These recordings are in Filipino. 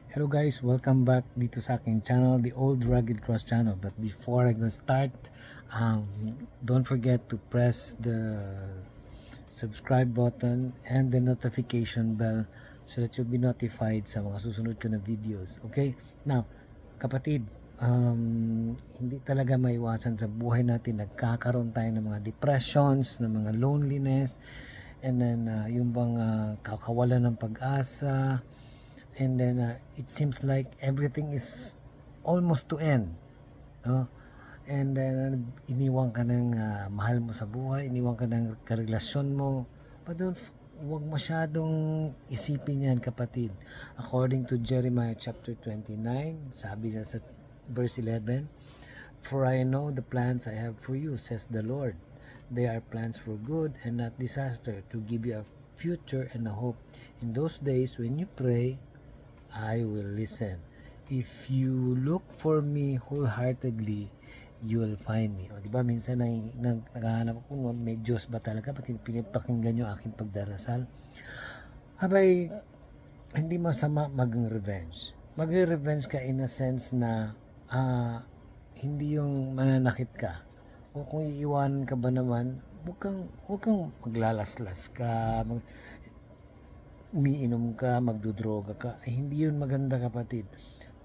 Hello guys, welcome back dito sa aking channel, the Old Rugged Cross channel. But before I go start, don't forget to press the subscribe button and the notification bell so that you'll be notified sa mga susunod ko na videos. Okay? Now, kapatid, hindi talaga maiwasan sa buhay natin, nagkakaroon tayo ng mga depressions, ng mga loneliness, and then yung bang kakawalan ng pag-asa, and then it seems like everything is almost to end, no? And then iniwan ka ng mahal mo sa buhay, iniwan ka ng karelasyon mo, but huwag masyadong isipin yan, kapatid. According to Jeremiah chapter 29, sabi niya sa verse 11, "For I know the plans I have for you, says the Lord. They are plans for good and not disaster, to give you a future and a hope. In those days when you pray, I will listen. If you look for me wholeheartedly, you will find me." O, diba minsan naghahanap ako, may Diyos ba talaga? Pati pinapakinggan nyo aking pagdarasal. Habay, hindi masama mag-revenge. Mag-revenge ka in a sense na hindi yung mananakit ka. O kung iiwanan ka ba naman, huwag kang maglalaslas ka, umiinom ka, magdudroga ka. Hindi yun maganda, kapatid.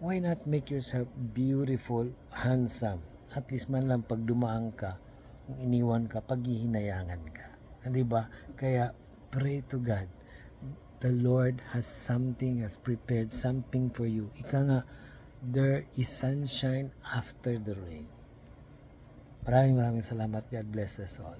Why not make yourself beautiful, handsome? At least man lang pag dumaan ka, kung iniwan ka, paghihinayangan ka. Diba? Kaya pray to God. The Lord has prepared something for you. Ika nga, there is sunshine after the rain. Maraming salamat. God bless us all.